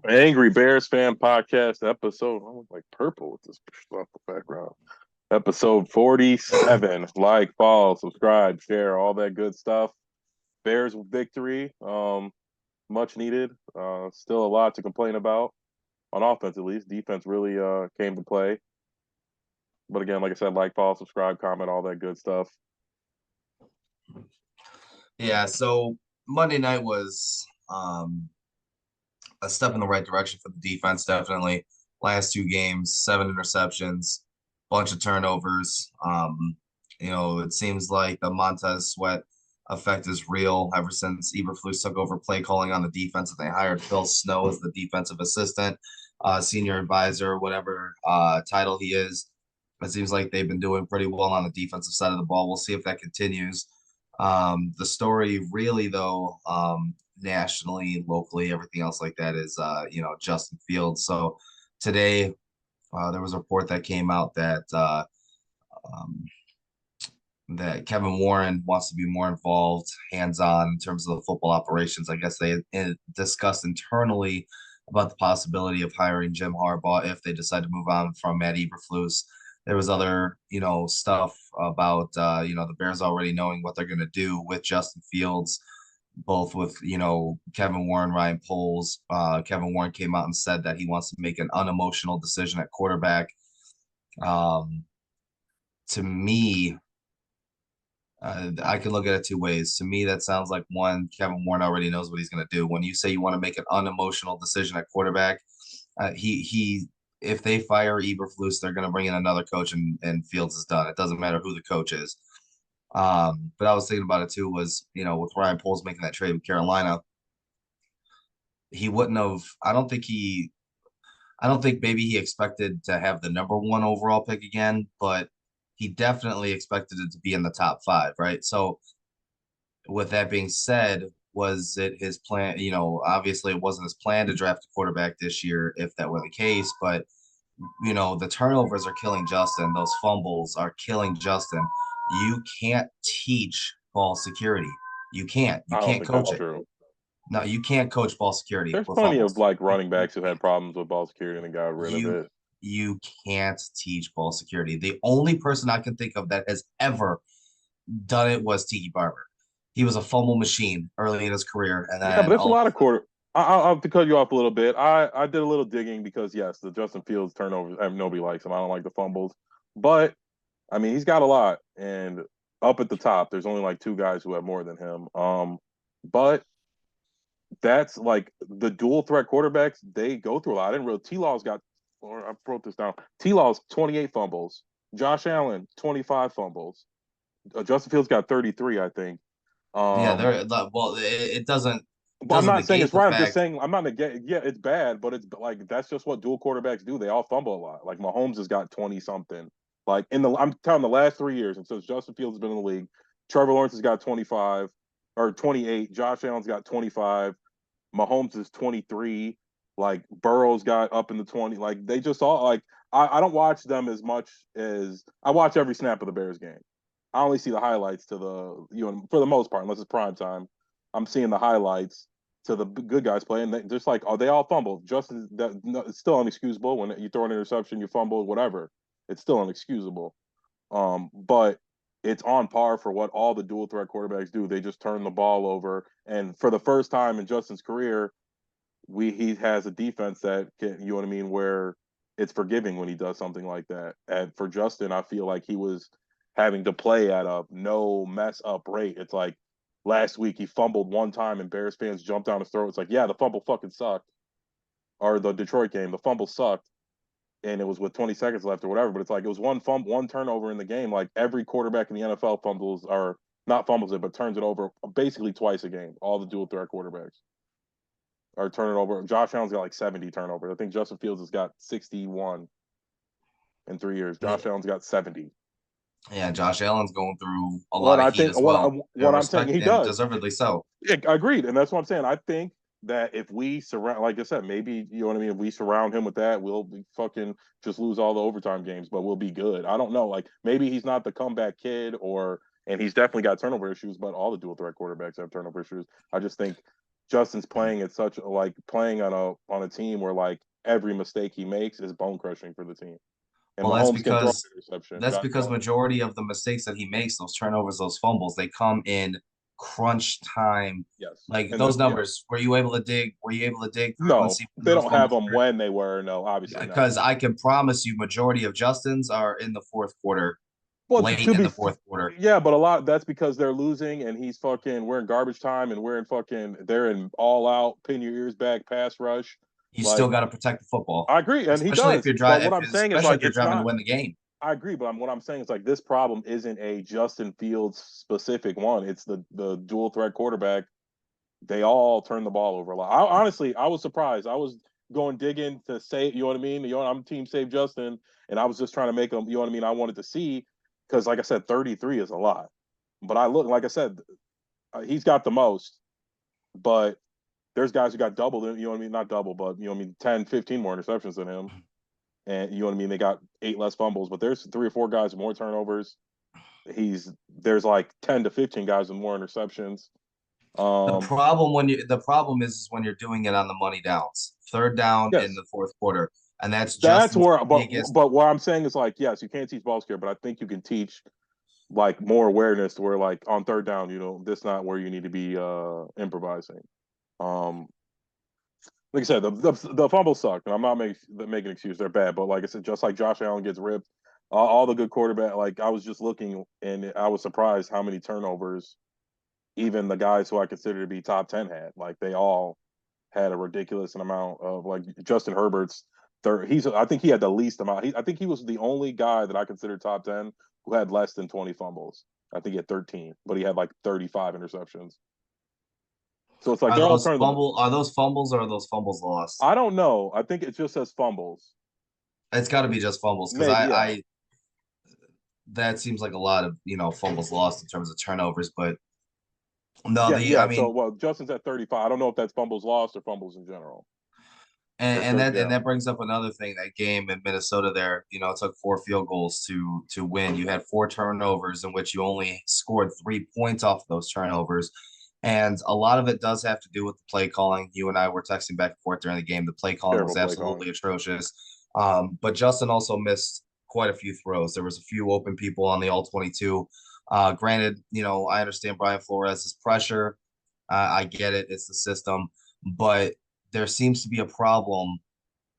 Angry Bears Fan Podcast episode. I look like purple with this stuff in the background. Episode 47. Like, follow, subscribe, share, all that good stuff. Bears victory. Much needed. Still a lot to complain about on offense at least. Defense really came to play. But again, like I said, like, follow, subscribe, comment, all that good stuff. Yeah, so Monday night was a step in the right direction for the defense, definitely. Last two games, 7 interceptions, bunch of turnovers. It seems like the Montez Sweat effect is real ever since Eberflus took over play calling on the defense, and they hired Phil Snow as the defensive assistant, senior advisor, whatever title he is. It seems like they've been doing pretty well on the defensive side of the ball. We'll see if that continues. The story really, though, nationally, locally, everything else like that is, Justin Fields. So today, there was a report that came out um, that Kevin Warren wants to be more involved, hands-on in terms of the football operations. I guess they discussed internally about the possibility of hiring Jim Harbaugh if they decide to move on from Matt Eberflus. There was other, stuff about, the Bears already knowing what they're going to do with Justin Fields, both with, Kevin Warren, Ryan Poles. Kevin Warren came out and said that he wants to make an unemotional decision at quarterback. Um, to me, I can look at it two ways. To me, that sounds like one, Kevin Warren already knows what he's going to do. When you say you want to make an unemotional decision at quarterback, if they fire Eberflus, they're going to bring in another coach, and Fields is done. It doesn't matter who the coach is. But I was thinking about it too. Was with Ryan Poles making that trade with Carolina, he wouldn't have. I don't think maybe he expected to have the number one overall pick again, but he definitely expected it to be in the top five, right? So with that being said, was it his plan? Obviously it wasn't his plan to draft a quarterback this year if that were the case, but the turnovers are killing Justin. Those fumbles are killing Justin. You can't teach ball security. You can't. You I don't can't think that's coach it. true. No, you can't coach ball security There's with plenty of fumbles. like You running backs who had problems with ball security and got rid of you it. you can't teach ball security. The only person I can think of that has ever done it was Tiki Barber. He was a fumble machine early in his career, and Yeah, but then there's a all of lot a of quarter. I'll have to cut you off a little bit. I did a little digging because yes, the Justin Fields turnovers. Nobody likes him. I don't like the fumbles, but I mean he's got a lot. And up at the top, there's only like two guys who have more than him. But that's like the dual threat quarterbacks. They go through a lot. I didn't realize T Law's got. Or I wrote this down. T Law's 28 fumbles. Josh Allen 25 fumbles. Justin Fields got 33, I think. yeah, Um, it doesn't But I'm doesn't not saying negate it's the right. I'm just fact. saying I'm not negating. Yeah, it's bad, but it's like that's just what dual quarterbacks do. They all fumble a lot. Like Mahomes has got 20 something. Like I'm telling the last 3 years, and since Justin Fields has been in the league, Trevor Lawrence has got 25 or 28. Josh Allen's got 25. Mahomes is 23. Like Burrow's got up in the 20. Like they just all like I don't watch them as much as I watch every snap of the Bears game. I only see the highlights to for the most part, unless it's prime time. I'm seeing the highlights to the good guys play, and just like they all fumble. Justin, that no, it's still unexcusable when you throw an interception, you fumble, whatever. It's still unexcusable. But it's on par for what all the dual threat quarterbacks do. They just turn the ball over, and for the first time in Justin's career, he has a defense that can, you know what I mean, where it's forgiving when he does something like that. And for Justin, I feel like he was having to play at a no mess up rate. It's like last week he fumbled one time and Bears fans jumped down his throat. It's like, yeah, the fumble fucking sucked. Or the Detroit game, the fumble sucked. And it was with 20 seconds left or whatever. But it's like it was one turnover in the game. Like every quarterback in the NFL fumbles or not fumbles it, but turns it over basically twice a game. All the dual threat quarterbacks or turn it over. Josh Allen's got like 70 turnovers. I think Justin Fields has got 61 in 3 years. Josh Allen's got 70. Yeah, Josh Allen's going through a What lot of I heat think, as well. what I'm saying, Respect he and does. deservedly so. Yeah, agreed, and that's what I'm saying. I think that if we surround, like I said, maybe you know what I mean. If we surround him with that, we'll be fucking just lose all the overtime games, but we'll be good. I don't know. Like maybe he's not the comeback kid, and he's definitely got turnover issues. But all the dual threat quarterbacks have turnover issues. I just think Justin's playing at such like playing on a team where like every mistake he makes is bone crushing for the team. And Well, that's Mahomes can throw an because interception. that's Josh because Allen. majority of the mistakes that he makes, those turnovers, those fumbles, they come in crunch time. Yes. Like And those yeah. numbers, were you able to dig? Were you able to dig through and No, see when they those don't have fumbles them occurred? when they were. No, obviously not. Because I can promise you, majority of Justin's are in the fourth quarter, Well, late to in be, the fourth quarter. yeah, but a lot that's because they're losing and he's fucking. We're in garbage time and we're in fucking. They're in all out, pin your ears back, pass rush. You still Like got to protect the football, I agree, and he especially if does. you're But what driving. I'm saying is Especially like if you're it's driving to not. win the game. I agree, but what I'm saying is like this problem isn't a Justin Fields specific one. It's the dual threat quarterback. They all turn the ball over a lot. Honestly, I was surprised. I was going digging to say, you know what I mean? You know, I'm team save Justin, and I was just trying to make him. You know what I mean? I wanted to see because, like I said, 33 is a lot. But I look, like I said, he's got the most. But there's guys who got double. You know what I mean? Not double, but you know what I mean? 10, 15 more interceptions than him. And you know what I mean? They got 8 less fumbles, but there's 3 or 4 guys with more turnovers. There's like 10 to 15 guys with more interceptions. Um, The problem is when you're doing it on the money downs, third down in yes, the fourth quarter, and that's that's Justin's where, biggest. but what I'm saying is like, yes, you can't teach ball secure, but I think you can teach like more awareness to where like on third down, you know, this not where you need to be improvising. Um, like I said, the fumbles suck, and I'm not making an excuse; they're bad. But like I said, just like Josh Allen gets ripped, all the good quarterback. Like I was just looking, and I was surprised how many turnovers even the guys who I consider to be top 10 had. Like they all had a ridiculous amount of like Justin Herbert's third. I think he had the least amount. I think he was the only guy that I consider top 10 who had less than 20 fumbles. I think he had 13, but he had like 35 interceptions. So it's like they're all turning the. Are those fumbles or are those fumbles lost? I don't know. I think it just says fumbles. It's got to be just fumbles because Maybe yeah. I that seems like a lot of fumbles lost in terms of turnovers, but no, Yeah, the I yeah. So mean, well, Justin's at 35. I don't know if that's fumbles lost or fumbles in general. Or and yeah. that brings up another thing. That game in Minnesota, there, it took 4 field goals to win. You had 4 turnovers in which you only scored 3 points off of those turnovers, and a lot of it does have to do with the play calling. You and I were texting back and forth during the game. The play calling was Terrible play calling. absolutely atrocious. But Justin also missed quite a few throws. There was a few open people on the all 22. Granted, I understand Brian Flores' pressure. I get it. It's the system, but there seems to be a problem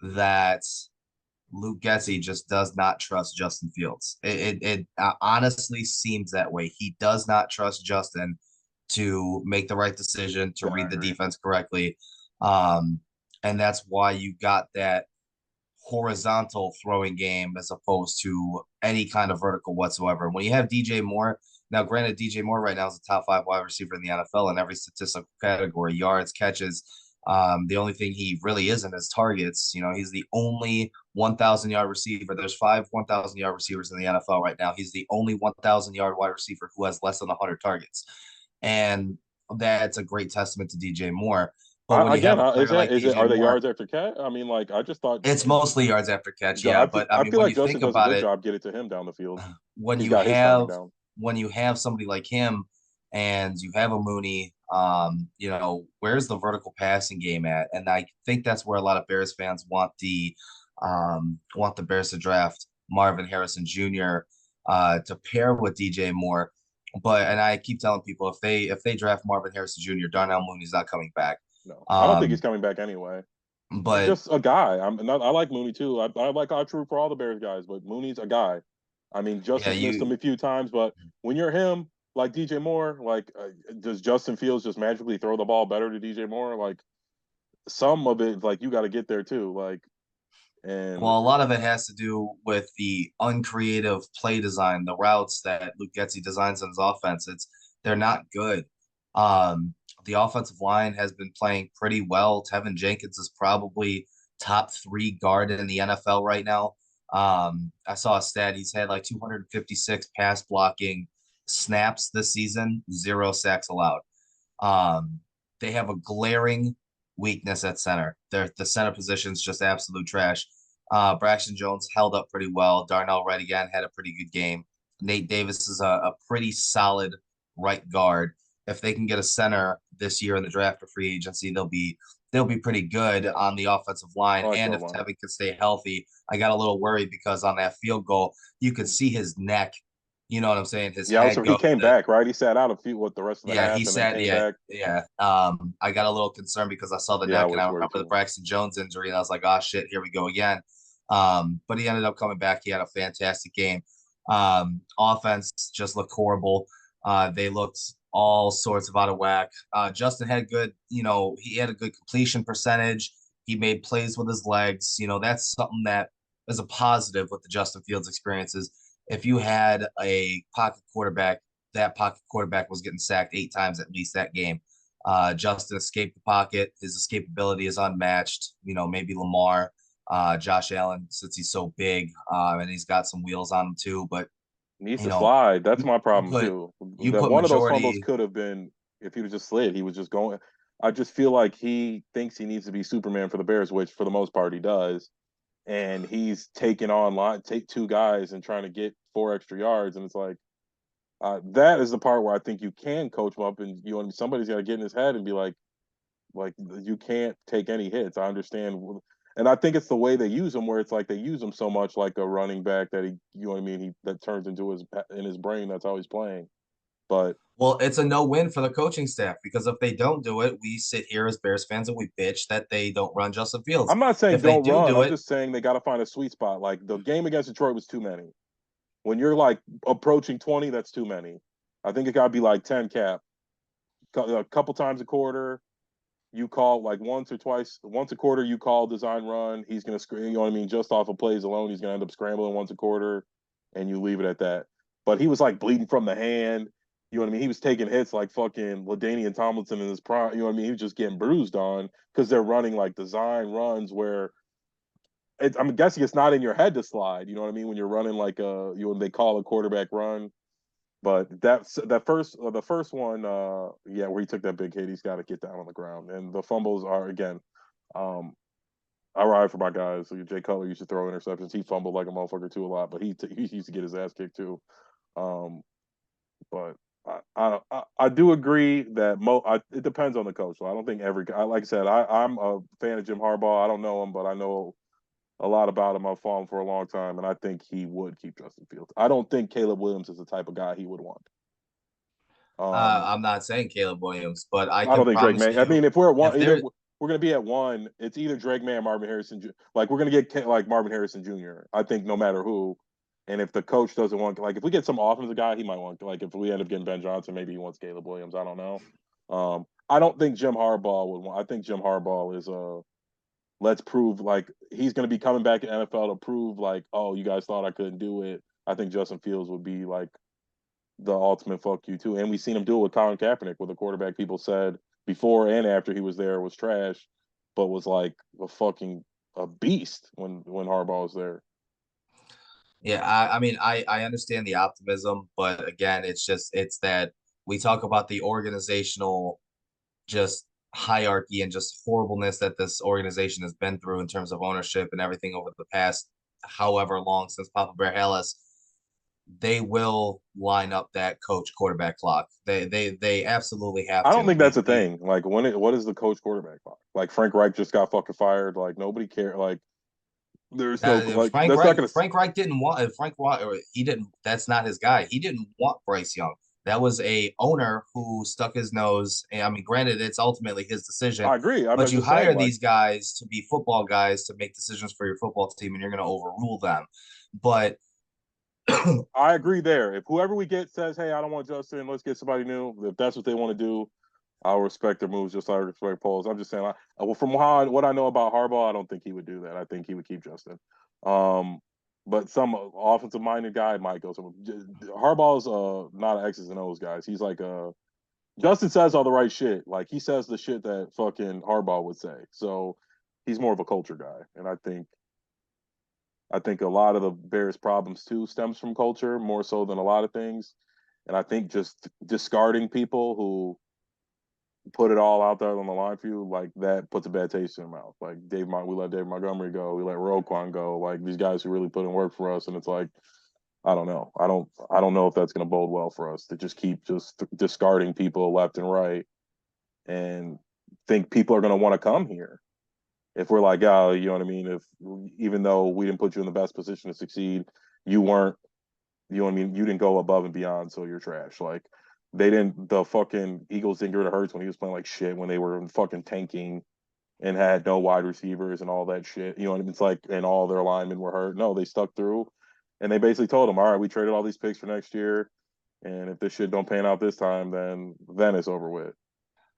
that Luke Getsy just does not trust Justin Fields. It honestly seems that way. He does not trust Justin to make the right decision, to Yeah, I read the agree. defense correctly. Um, and that's why you got that horizontal throwing game as opposed to any kind of vertical whatsoever. When you have DJ Moore, now granted, DJ Moore right now is a top 5 wide receiver in the NFL in every statistical category, yards, catches. The only thing he really isn't is targets. He's the only 1,000-yard receiver. There's 5 1,000-yard receivers in the NFL right now. He's the only 1,000-yard wide receiver who has less than 100 targets. And that's a great testament to DJ Moore. But when you have Again, a is player that like is it? DJ Are they Moore, yards after catch? I mean, like I just thought. it's mostly yards after catch, yeah. But I I mean, feel when like you Justin think does a about good it, job get it to him down the field. when He's you got his timing have down. when you have somebody like him and you have a Mooney, where's the vertical passing game at? And I think that's where a lot of Bears fans want the Bears to draft Marvin Harrison Jr. To pair with DJ Moore. And I keep telling people if they draft Marvin Harrison Jr., Darnell Mooney's not coming back. No, I don't think he's Um, coming back anyway. but Just a guy. I like Mooney too. I like I true for all the Bears guys, but Mooney's a guy. I mean, yeah, Justin's missed him you a few times, but when you're him, like DJ Moore, like does Justin Fields just magically throw the ball better to DJ Moore? Like some of it, like you got to get there too. Like and Well, a lot of it has to do with the uncreative play design, the routes that Luke Getsy designs in his offense. They're not good. Um, the offensive line has been playing pretty well. Tevin Jenkins is probably top 3 guard in the NFL right now. I saw a stat. He's had like 256 pass blocking snaps this season, 0 sacks allowed. Um, they have a glaring weakness at center. The center position's just absolute trash. Braxton Jones held up pretty well. Darnell Wright again had a pretty good game. Nate Davis is a pretty solid right guard. if they can get a center this year in the draft or free agency, they'll be pretty good on the offensive line. I like the And if line. Tevin can stay healthy, I got a little worried because on that field goal, you could see his neck. You know what I'm saying? His Yeah, head he go. came back, right? He sat out a few what the rest of the Yeah, he half and then said, came yeah, back. yeah. I got a little concerned because I saw the Yeah, I neck and I was worried remember the too. Braxton Jones injury, and I was like, oh shit, here we go again. But he ended up coming back. He had a fantastic game. Offense just looked horrible. They looked all sorts of out of whack. Justin had good, he had a good completion percentage. He made plays with his legs. That's something that is a positive with the Justin Fields experiences. If you had a pocket quarterback, that pocket quarterback was getting sacked 8 times at least that game. Justin escaped the pocket. His escapability is unmatched. Maybe Lamar, Josh Allen, since he's so big, and he's got some wheels on him too. But Needs you to know, slide. That's you my you problem put too. you That put one of those fumbles majority. could have been if he was just slid. He was just going. I just feel like he thinks he needs to be Superman for the Bears, which for the most part he does. And he's taking on take two guys and trying to get 4 extra yards, and it's like that is the part where I think you can coach him up, and somebody's got to get in his head and be like you can't take any hits. I understand, and I think it's the way they use him, where it's like they use him so much like a running back that you know what I mean, that turns into his brain. That's how he's playing. But Well, it's a no-win for the coaching staff because if they don't do it, we sit here as Bears fans and we bitch that they don't run Justin Fields. I'm not saying If they don't do run. do I'm it, just saying they got to find a sweet spot. Like the game against Detroit was too many. When you're like approaching 20, that's too many. I think it got to be like 10 cap. A couple times a quarter, you call like once a quarter, you call design run. He's going to scream, you know what I mean? Just off of plays alone, he's going to end up scrambling once a quarter, and you leave it at that. But he was like bleeding from the hand. You know what I mean? He was taking hits like fucking LaDainian Tomlinson in his prime. You know what I mean? He was just getting bruised on because they're running like design runs where I'm guessing it's not in your head to slide. You know what I mean? When you're running like they call a quarterback run. But the first one, yeah, where he took that big hit, he's got to get down on the ground. And the fumbles are again, um, I ride for my guys. So Jay Cutler used to throw interceptions. He fumbled like a motherfucker too a lot, but he used to get his ass kicked too. Um, but I do agree that it depends on the coach. So I don't think like I said, I'm a fan of Jim Harbaugh. I don't know him, but I know a lot about him. I've followed him for a long time, and I think he would keep Justin Fields. I don't think Caleb Williams is the type of guy he would want. I'm not saying Caleb Williams, but I I don't can think Drake promise May. I you, mean, if we're at one, if either there, we're going to be at one. It's either Drake May or Marvin Harrison. Like we're going to get like Marvin Harrison Jr. I think no matter who. And if the coach doesn't want, like, if we get some offensive guy, he might want. Like, if we end up getting Ben Johnson, maybe he wants Caleb Williams. I don't know. I don't think Jim Harbaugh would want. I think Jim Harbaugh is let's prove like he's going to be coming back in NFL to prove like, oh, you guys thought I couldn't do it. I think Justin Fields would be like the ultimate fuck you too. And we've seen him do it with Colin Kaepernick, with a quarterback people said before and after he was there was trash, but was like a beast when Harbaugh was there. yeah, I mean, I understand the optimism, but again, it's that we talk about the organizational just hierarchy and just horribleness that this organization has been through in terms of ownership and everything over the past however long since Papa Bear Hallis. They will line up that coach quarterback clock. They absolutely have I don't to. think that's a thing. Like what is the coach quarterback clock? Like Frank Reich just got fucking fired. Like nobody care. Like there's no like Frank that's not Reich gonna. Frank Reich didn't want Frank he didn't that's not his guy. He didn't want Bryce Young. That was a owner who stuck his nose. And I mean, granted, it's ultimately his decision, I agree. I'm but you just saying hire like these guys to be football guys to make decisions for your football team, and you're going to overrule them. But I agree there. If whoever we get says, "Hey, I don't want Justin. Let's get somebody new." If that's what they want to do, I'll respect their moves just like I respect Paul's. I'm just saying, well, from what I know about Harbaugh, I don't think he would do that. I think he would keep Justin. Um, but some offensive minded guy might go somewhere. Harbaugh's not an X's and O's guys. He's like Justin says all the right shit. Like he says the shit that fucking Harbaugh would say. So he's more of a culture guy, and I think a lot of the Bears' problems too stems from culture more so than a lot of things. And I think just discarding people who put it all out there on the line for you, like that puts a bad taste in your mouth. Like we let Dave Montgomery go, we let Roquan go, like these guys who really put in work for us, and it's like I don't know. I don't know if that's going to bode well for us to just keep discarding people left and right and think people are going to want to come here. If we're like, oh, you know what I mean? If even though we didn't put you in the best position to succeed, you weren't, you know what I mean? You didn't go above and beyond, so you're trash. Like they didn't. The fucking Eagles didn't get rid of Hurts when he was playing like shit when they were fucking tanking and had no wide receivers and all that shit. You know what I mean? It's like, and all their linemen were hurt. No, they stuck through, and they basically told them, all right, we traded all these picks for next year, and if this shit don't pan out this time, then it's over with.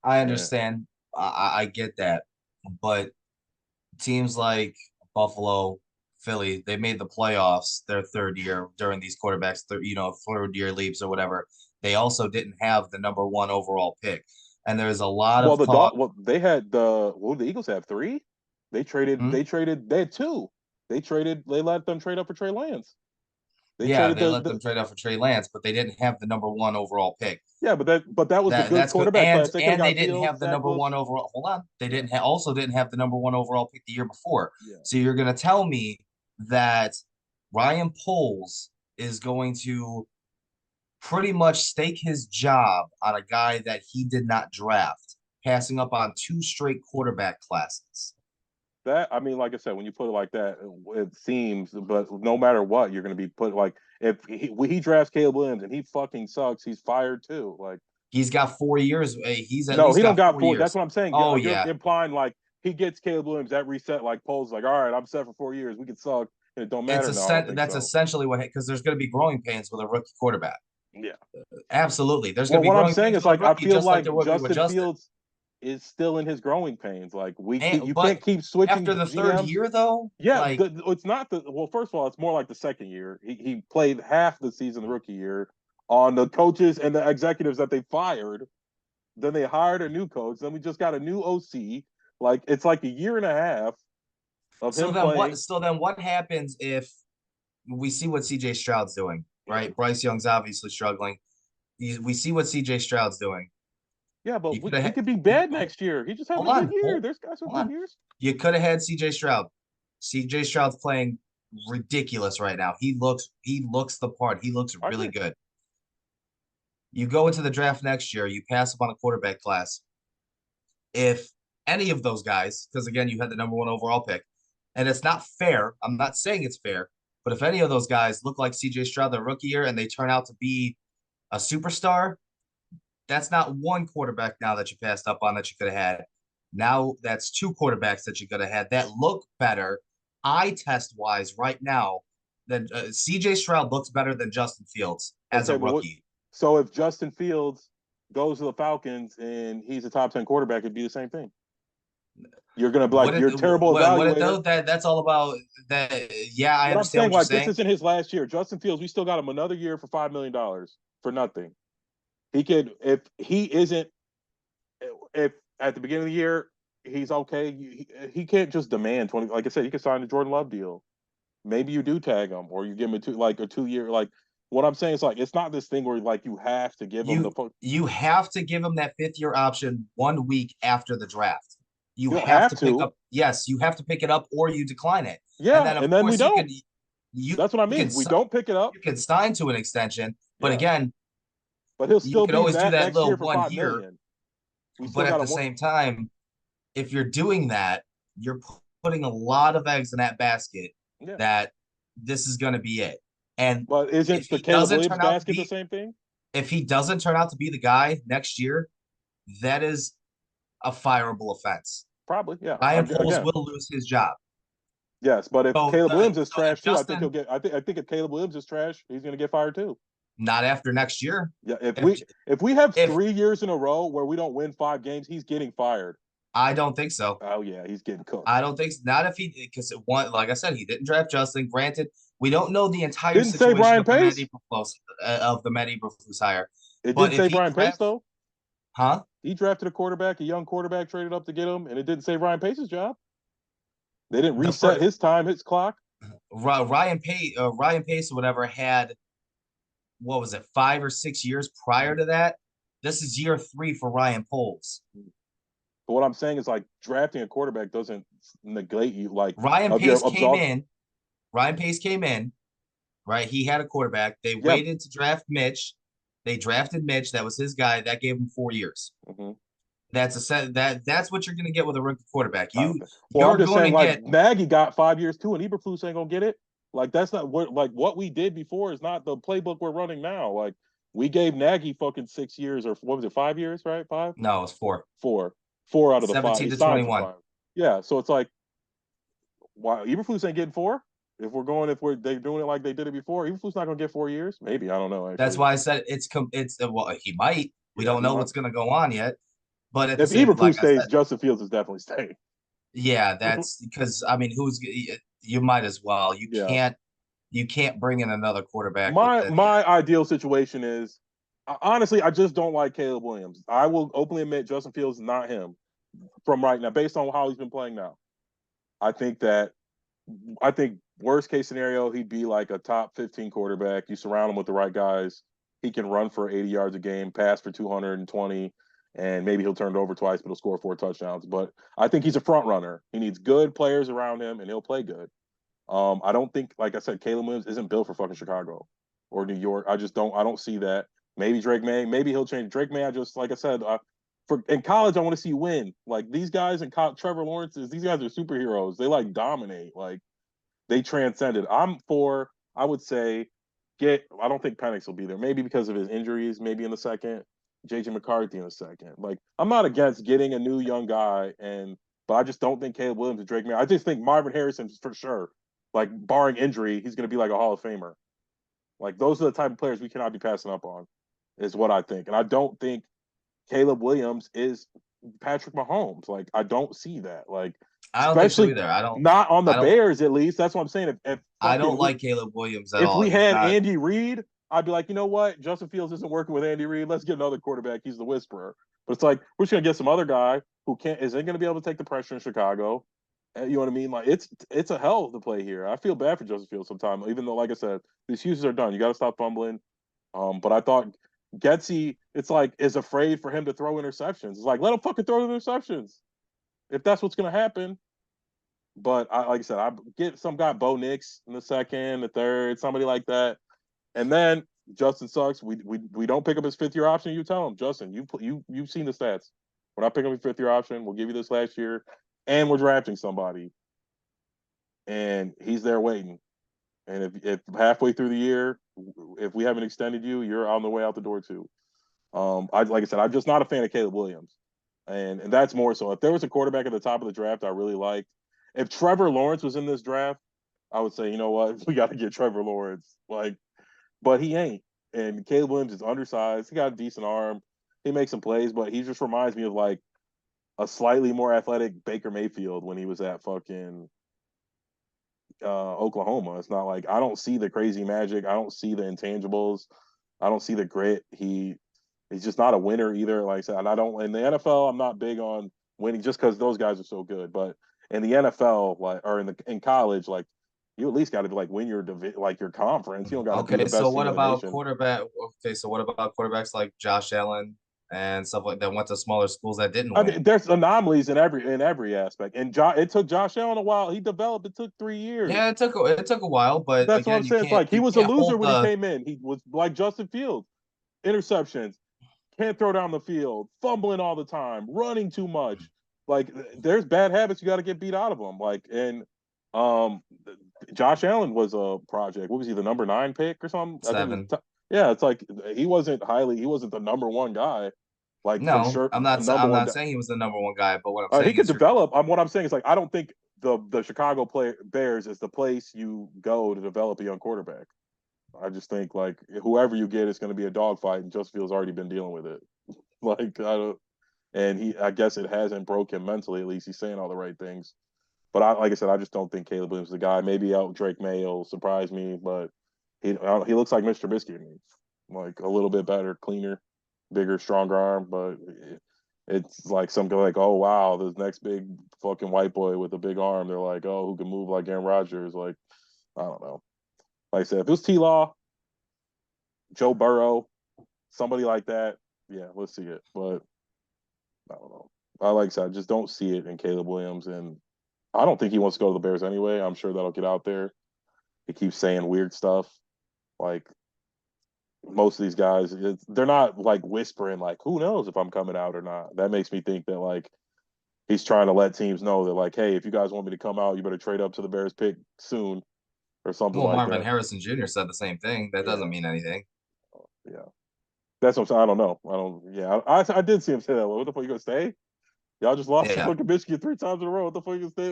I And understand. I get that, but teams like Buffalo, Philly, they made the playoffs their third year during these quarterbacks, third year leaps or whatever. They also didn't have the number one overall pick, and there's a lot well, of talk. they had the Eagles have three. Hmm? They had two. They let them trade up for Trey Lance. They Yeah, traded they let the them trade out for Trey Lance, but they didn't have the number one overall pick. yeah, but that was the good That's good. quarterback And class. They could have and they got didn't Fields, have the Zach number one Wilson. overall. Hold on, they Yeah, also didn't have the number one overall pick the year before. yeah. So you're gonna tell me that Ryan Poles is going to pretty much stake his job on a guy that he did not draft, passing up on two straight quarterback classes. That I mean, like I said, when you put it like that, it seems. But no matter what, you're going to be put like if when he drafts Caleb Williams and he fucking sucks, he's fired too. Like He's got 4 years. He's at no, least he don't got got four four. That's years. what I'm saying. Oh You're yeah, implying like he gets Caleb Williams that reset like Poles like, all right, I'm set for 4 years. We can suck and it don't matter. No, I don't think that's so. essentially what, because there's going to be growing pains with a rookie quarterback. Yeah. Absolutely, there's going Well, to be what I'm growing saying pains is with a like I rookie, feel just like like there will be with Justin Justin. Fields is still in his growing pains. Like you But can't keep switching after the third GMs. year, though, Yeah, like it's not the well. First of all, it's more like the second year. He played half the season the rookie year on the coaches and the executives that they fired. Then they hired a new coach. Then we just got a new OC. Like it's like a year and a half of him playing. so then what happens if we see what CJ Stroud's doing, Yeah, right? Bryce Young's obviously struggling. We see what CJ Stroud's doing. yeah, but You could he have could be bad next year. He just having hold a good on, year. There's guys with hold good on. years. You could have had CJ Stroud. CJ Stroud's playing ridiculous right now. He looks the part. He looks I really agree. good. You go into the draft next year, you pass up on a quarterback class. If any of those guys, because again, you had the number one overall pick, and it's not fair. I'm not saying it's fair, but if any of those guys look like CJ Stroud their rookie year and they turn out to be a superstar, that's not one quarterback now that you passed up on that you could have had. Now that's two quarterbacks that you could have had that look better eye test wise right now. Than CJ Stroud looks better than Justin Fields as a Okay, but what? rookie. So if Justin Fields goes to the Falcons and he's a top 10 quarterback, it'd be the same thing. You're gonna be like, you're a terrible What it evaluator. though? That's all about that. Yeah, I What I'm understand saying, what you're like, this saying. isn't his last year. Justin Fields, we still got him another year for $5 million for nothing. He could, if he isn't, if at the beginning of the year he's okay, he can't just demand 20. Like I said, he could sign the Jordan Love deal. Maybe you do tag him, or you give him a 2 year. Like what I'm saying is like it's not this thing where like you have to give him the. You have to give him that fifth year option 1 week after the draft. You You don't have have to pick to. up. Yes, you have to pick it up or you decline it. And Yeah, then of and then we course don't. you That's what I can mean. We don't pick it up. you can sign to an extension, but Yeah, again, but he'll you still can be always do that that next little year for one five year. million. We But still at got a the one. same time, if you're doing that, you're putting a lot of eggs in that basket Yeah, that this is going to be it. And but if isn't the he Caleb doesn't Williams turn out to basket the be same thing? if he doesn't turn out to be the guy next year, that is a fireable offense. Probably. Yeah. Ryan Poles Again, will lose his job. yes, but if So, Caleb Williams is if trash too, I think he'll Justin, get. I think if Caleb Williams is trash, he's going to get fired too. not after next year, Yeah. if If we have if 3 years in a row where we don't win 5 games, he's getting fired. I don't think so. Oh yeah, he's getting cooked. I don't think not if he because one like I said he didn't draft Justin. Granted, we don't know the entire Didn't say situation Brian of the Pace. Matt Eberflus hire, It but didn't if say he Brian Pace drafts, though. huh? He drafted a quarterback, a young quarterback, traded up to get him, and it didn't say Ryan Pace's job. They didn't The reset first his time, his clock. Ryan Pace or whatever had what was it 5 or 6 years prior to that. This is year three for Ryan Poles. But what I'm saying is like drafting a quarterback doesn't negate you like Ryan of your Pace came absolve. in. Ryan Pace came in right? He had a quarterback. They Yeah. waited to draft Mitch. They drafted Mitch. That was his guy. That gave him 4 years. Mm-hmm. That's a set. That's what you're going to get with a rookie quarterback. Well, I'm You're just going to saying, like get. Nagy got 5 years too, and Eberflus ain't gonna get it. Like that's not what we did before is not the playbook we're running now. Like we gave Nagy fucking 6 years or what was it, 5 years, right? Five, No, it's four. four, four out of the five. 17 He to signed for 21. 5. Yeah, so it's like why Eberflus ain't getting 4? If they're doing it like they did it before, Eberflus not gonna get 4 years. Maybe I don't know That's actually. why I said it's well, he might. We Yeah, don't he know might. what's going to go on yet. But at the If same, like Eberflus I stays, said, Justin Fields is definitely staying. yeah, that's because I mean, you might as well. Yeah. You can't bring in another quarterback with My any. my ideal situation is honestly, I just don't like Caleb Williams. I will openly admit Justin Fields is not him from right now, based on how he's been playing now. I think that I think worst case scenario, he'd be like a top 15 quarterback. You surround him with the right guys. He can run for 80 yards a game, pass for 220, and maybe he'll turn it over twice, but he'll score 4 touchdowns. But I think he's a front runner. He needs good players around him, and he'll play good. I don't think, like I said, Caleb Williams isn't built for fucking Chicago or New York. I just don't. I don't see that. Maybe Drake May. Maybe he'll change. Drake May. I just like I said. For in college, I want to see win. Like these guys in Trevor Lawrence's. These guys are superheroes. They like dominate. Like they transcended. I'm for. I would say get. I don't think Penix will be there. Maybe because of his injuries. Maybe in the second. JJ McCarthy in the second. Like I'm not against getting a new young guy but I just don't think Caleb Williams and Drake May. I just think Marvin Harrison for sure, like barring injury, he's going to be like a Hall of Famer. Like those are the type of players we cannot be passing up on, is what I think. And I don't think Caleb Williams is Patrick Mahomes. Like I don't see that. Like I don't think so especially either. not on the I don't. Bears at least. That's what I'm saying. If I fucking don't like Caleb Williams at if all. we He's had not. Andy Reid, I'd be like, you know what? Justin Fields isn't working with Andy Reid. Let's get another quarterback. He's the whisperer. But it's like we're just gonna get some other guy who isn't gonna be able to take the pressure in Chicago. You know what I mean? Like it's a hell to play here. I feel bad for Justin Fields sometimes, even though, like I said, the excuses are done. You got to stop fumbling. But I thought Getsy, it's like is afraid for him to throw interceptions. It's like let him fucking throw interceptions if that's what's gonna happen. But like I said, I get some guy Bo Nix in the second, the third, somebody like that. And then Justin sucks. We don't pick up his 5th year option. You tell him, Justin, you've seen the stats. We're not picking up your 5th year option. We'll give you this last year, and we're drafting somebody, and he's there waiting. And if halfway through the year, if we haven't extended you, you're on the way out the door too. Like I said, I'm just not a fan of Caleb Williams, and that's more so. If there was a quarterback at the top of the draft I really liked, if Trevor Lawrence was in this draft, I would say, you know what, we got to get Trevor Lawrence. Like but he ain't. And Caleb Williams is undersized. He got a decent arm. He makes some plays, but he just reminds me of like a slightly more athletic Baker Mayfield when he was at fucking Oklahoma. It's not like I don't see the crazy magic. I don't see the intangibles. I don't see the grit. He's just not a winner either. Like I said, and I don't in the NFL. I'm not big on winning just because those guys are so good. But in the NFL, like or in college, like you at least got to like win your like your conference. You don't got to be the Okay, so best team what in the about nation. quarterback? Okay, so what about quarterbacks like Josh Allen and stuff like that went to smaller schools that didn't I win? mean, there's anomalies in every aspect. And it took Josh Allen a while. He developed. It took 3 years. Yeah, it took a while, but That's what I'm again, saying. It's like he you was a can't loser hold when he the. came in. He was like Justin Fields, interceptions, can't throw down the field, fumbling all the time, running too much. Like there's bad habits you got to get beat out of them. Like and um, Josh Allen was a project. What was he, the number 9 pick or something? I think Seven. yeah. It's like he wasn't the number one guy. Like for No, sure, the number I'm one not guy. saying he was the number one guy, but what I'm He saying could is develop. What I'm saying is like I don't think the Chicago Bears is the place you go to develop a young quarterback. I just think like whoever you get is going to be a dogfight, and Justin Fields already been dealing with it. Like I don't, and I guess it hasn't broke him mentally. At least he's saying all the right things. But like I said, I just don't think Caleb Williams is the guy. Maybe out Drake May will surprise me, but he looks like Mr. Trubisky to me. Like a little bit better, cleaner, bigger, stronger arm, but it's like some guy like, oh wow, this next big fucking white boy with a big arm. They're like, oh, who can move like Aaron Rodgers? Like, I don't know. Like I said, if it was T Law, Joe Burrow, somebody like that, yeah, let's see it. But I don't know. Like I said, I just don't see it in Caleb Williams, and I don't think he wants to go to the Bears anyway. I'm sure that'll get out there. He keeps saying weird stuff. Like most of these guys, they're not like whispering like, "Who knows if I'm coming out or not." That makes me think that like he's trying to let teams know that like, "Hey, if you guys want me to come out, you better trade up to the Bears pick soon or something Well, like Marvin that." Harrison Jr. said the same thing. That doesn't Yeah, mean anything. yeah. That's what I'm saying. I don't know. I don't. Yeah, I did see him say that. What the fuck you gonna stay? Y'all just lost to Yeah. fucking Michigan 3 times in a row. What the fuck you gonna stay?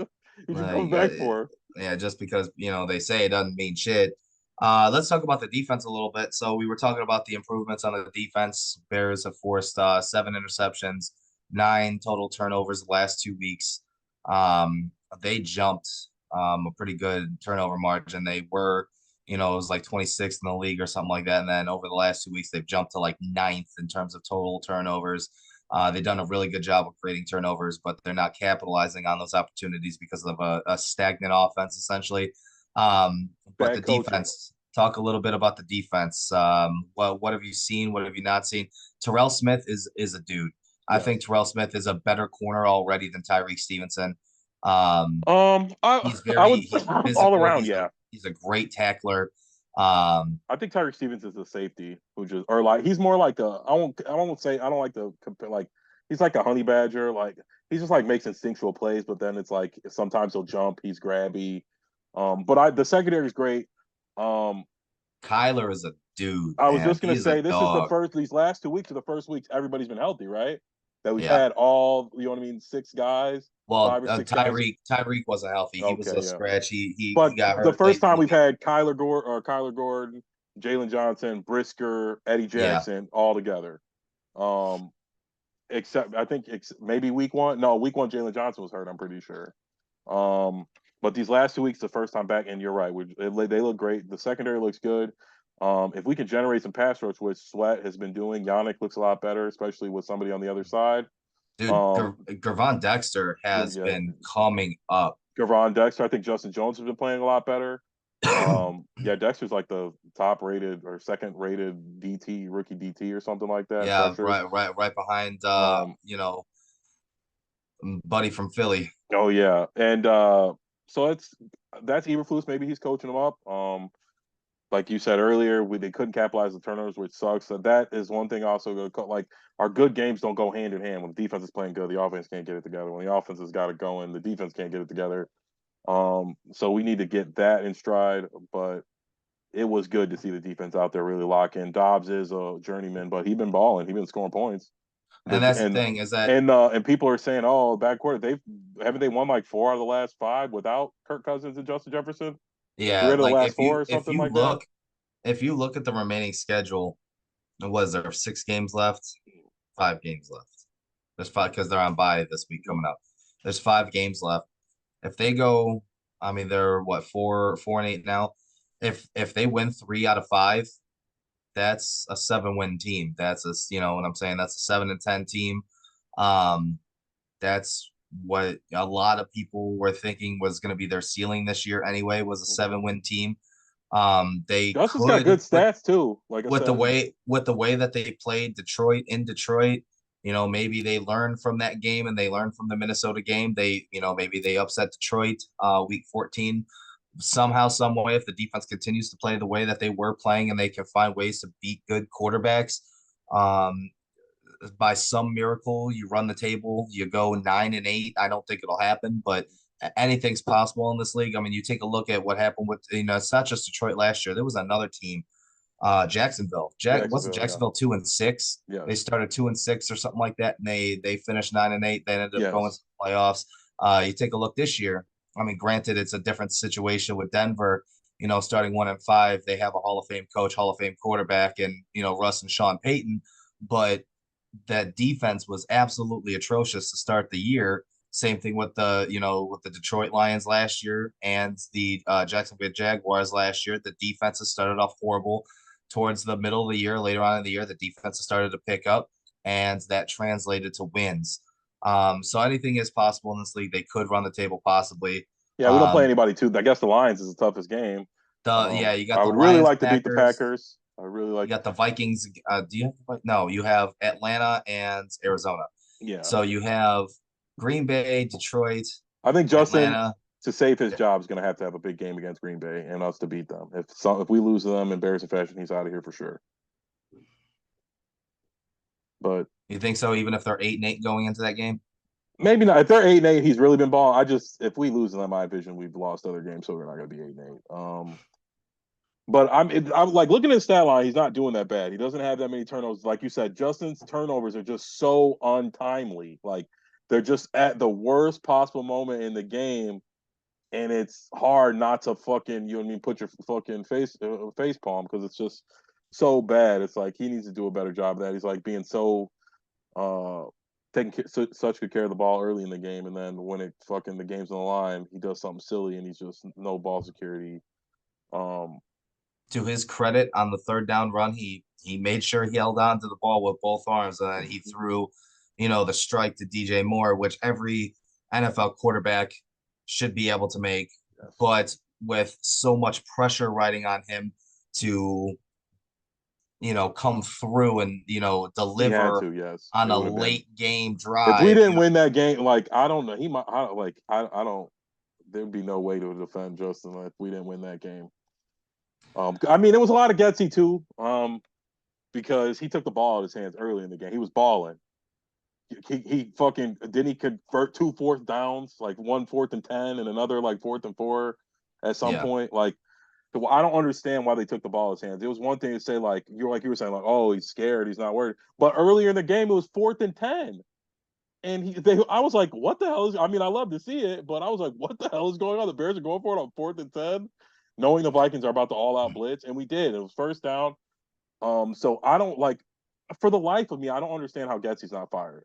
You should come You got, back for? yeah, just because they say it doesn't mean shit. Let's talk about the defense a little bit. So we were talking about the improvements on the defense. Bears have forced 7 interceptions, 9 total turnovers the last 2 weeks. Um, they jumped a pretty good turnover margin. They were, it was like 26th in the league or something like that. And then over the last 2 weeks, they've jumped to like ninth in terms of total turnovers. They've done a really good job of creating turnovers, but they're not capitalizing on those opportunities because of a stagnant offense, essentially. But the Bad coaching. defense, talk a little bit about the defense. What have you seen? What have you not seen? Terrell Smith is a dude. I Yes. think Terrell Smith is a better corner already than Tyreek Stevenson. Um, I he's I very would he's all physical. around. He's a great tackler. Um, I think Tyreek Stevens is a safety who just or like he's more like a I won't say I don't like to compare like he's like a honey badger like he's just like makes instinctual plays but then it's like sometimes he'll jump he's grabby but I the secondary is great um Kyler is a dude, I was man. just He gonna is a say this is the dog. first these last 2 weeks are the first weeks everybody's been healthy right that we've Yeah. had all you know what I mean 6 guys Well, 5 or 6 guys Tyreek wasn't healthy. He was okay a yeah scratch. He but got the hurt first late in time the we've week. had Kyler Gordon Jalen Johnson Brisker Eddie Yeah, Jackson all together. Um, except I think maybe week one. No, week one Jalen Johnson was hurt. I'm pretty sure. Um, but these last 2 weeks, the first time back, and you're right. They look great. The secondary looks good. If we can generate some pass rush, which Sweat has been doing, Yannick looks a lot better, especially with somebody on the other side. dude, Um, Gervon Dexter has yeah, been coming up. Gavon Dexter. I think Justin Jones has been playing a lot better. Yeah, Dexter's like the top rated or second rated DT rookie DT or something like that. Yeah, Pressures. right behind Um, buddy from Philly. Oh yeah, and so that's Eberflus. Maybe he's coaching them up. Like you said earlier, they couldn't capitalize the turnovers, which sucks. So that is one thing. Also, like our good games don't go hand in hand. When the defense is playing good, the offense can't get it together. When the offense has got it going, the defense can't get it together. So we need to get that in stride. But it was good to see the defense out there really lock in. Dobbs is a journeyman, but he's been balling. He's been scoring points. And The that's the and thing is that and people are saying, oh, backcourt, they've haven't they won like 4 out of the last 5 without Kirk Cousins and Justin Jefferson? yeah, 3 out of the like last 4 or something like that. if you look at the remaining schedule, was there 6 games left? 5 games left. There's five because they're on bye this week coming up. There's 5 games left. If they go, I mean, they're what 4-8 now. If they win 3 out of 5, that's a 7-win team. That's what I'm saying. That's a 7-10 team. Um, that's what a lot of people were thinking was going to be their ceiling this year anyway, was a Mhm. 7-win team. They Justin's got good could stats too. Like I with the said, way that they played Detroit in Detroit, maybe they learned from that game and they learned from the Minnesota game. Maybe they upset Detroit week 14 somehow, some way. If the defense continues to play the way that they were playing and they can find ways to beat good quarterbacks, um, by some miracle, you run the table, you go 9-8. I don't think it'll happen, but anything's possible in this league. I mean, you take a look at what happened with, it's not just Detroit last year. There was another team, Jacksonville. Wasn't Jacksonville, yeah. Jacksonville 2-6? They Yes. started 2-6 or something like that, and they finished 9-8. They ended up going to Yes. the playoffs. You take a look this year. I mean, granted, it's a different situation with Denver. Starting 1-5, they have a Hall of Fame coach, Hall of Fame quarterback, and Russ and Sean Payton. But that defense was absolutely atrocious to start the year. Same thing with the Detroit Lions last year and the Jacksonville Jaguars last year. The defenses started off horrible. Towards the middle of the year, later on in the year, the defenses started to pick up, and that translated to wins. So anything is possible in this league. They could run the table possibly. Yeah, we don't play Um, anybody too. I guess the Lions is the toughest game. you got I the would really Lions, like to beat the Packers. Packers. I really You like. got the Vikings. Do you have no? You have Atlanta and Arizona. Yeah, So you have Green Bay, Detroit, I think Justin. Atlanta. to save his job is going to have a big game against Green Bay and us to beat them. If we lose to them in embarrassing fashion, he's out of here for sure. But You think so? Even if they're 8-8 going into that game? maybe not. If they're 8-8, he's really been balling. If we lose in my vision, we've lost other games, so we're not going to be 8-8. But I'm like looking at his stat line. He's not doing that bad. He doesn't have that many turnovers. Like you said, Justin's turnovers are just so untimely. Like they're just at the worst possible moment in the game, and it's hard not to fucking put your fucking face palm because it's just so bad. It's like he needs to do a better job of that. He's like being so taking such good care of the ball early in the game, and then when the game's on the line, he does something silly and he's just no ball security. To his credit, on the third down run, he made sure he held on to the ball with both arms, and then he threw, the strike to DJ Moore, which every NFL quarterback should be able to make, Yes. but with so much pressure riding on him to, come through and deliver Yes, on it a would have been. late game If we drive. didn't win that game, like I don't know, he might. I don't. There'd be no way to defend Justin if we didn't win that game. I mean, it was a lot of Getsy too, because he took the ball out of his hands early in the game. He was balling. He fucking didn't he convert 2 4th downs, like 1 4th and 10, and another like 4th and 4 at some Yeah. point. Like, I don't understand why they took the ball out of his hands. It was one thing to say like you were saying like, oh, he's scared, he's not worried. But earlier in the game, it was 4th and 10. And I was like, what the hell is? I mean, I love to see it, but I was like, what the hell is going on? The Bears are going for it on 4th and 10, knowing the Vikings are about to all out blitz, and we did. It was first down. So I don't like, for the life of me, I don't understand how Getsy's not fired.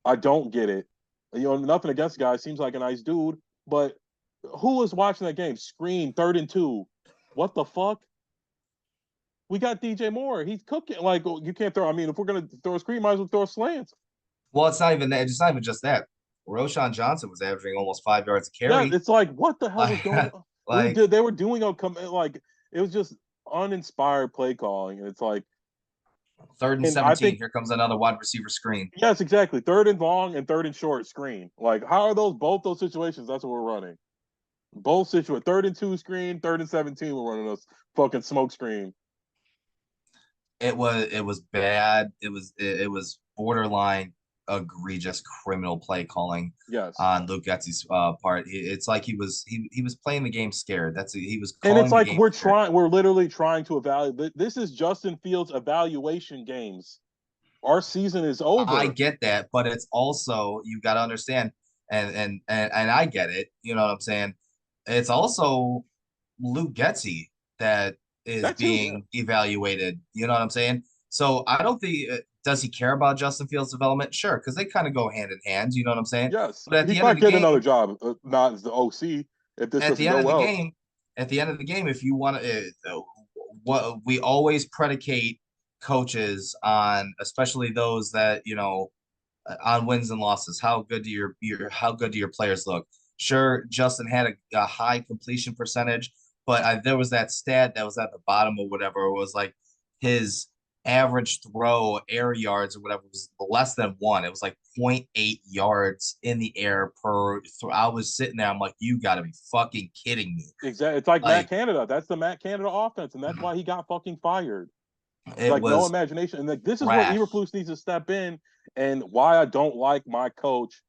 I don't get it. Nothing against the guy. Seems like a nice dude, but who was watching that game? Screen 3rd and 2. What the fuck? We got DJ Moore. He's cooking. Like you can't throw. I mean, if we're gonna throw a screen, might as well throw a slant. Well, it's not even that. It's not even just that. Roshan Johnson was averaging almost 5 yards a Yeah, carry. it's like what the hell was going on? They were doing like it was just uninspired play calling, and it's like 3rd and 17. Here comes another wide receiver screen. Yes, exactly. 3rd and long and 3rd and short screen. Like how are both those situations? That's what we're running. Both situations. 3rd and 2 screen, 3rd and 17. We're running us fucking smoke screen. It was bad. It was borderline egregious criminal play calling. Yes. On Luke Getsy's part. It's like he was playing the game scared. He was calling. And it's like we're literally trying to evaluate. This is Justin Fields' evaluation games. Our season is over. I get that, but it's also you got to understand, and I get it. You know what I'm saying? It's also Luke Getsy that is being evaluated. You know what I'm saying? So I don't think does he care about Justin Fields' development? Sure, because they kind of go hand in hand. You know what I'm saying? Yes, but he's not getting another job, not as the OC. If this doesn't go well, at the end of the game, if you want to, what we always predicate coaches on, especially those that on wins and losses. How good do your players look? Sure, Justin had a high completion percentage, but there was that stat that was at the bottom or whatever. It was like his average throw air yards or whatever was less than 1. It was like 0.8 yards in the air per throw. I was sitting there. I'm like, you got to be fucking kidding me. Exactly. It's like Matt Canada. That's the Matt Canada offense, and that's why he got fucking fired. It's like no imagination. And like this is where Eberflus needs to step in, and why I don't like my coach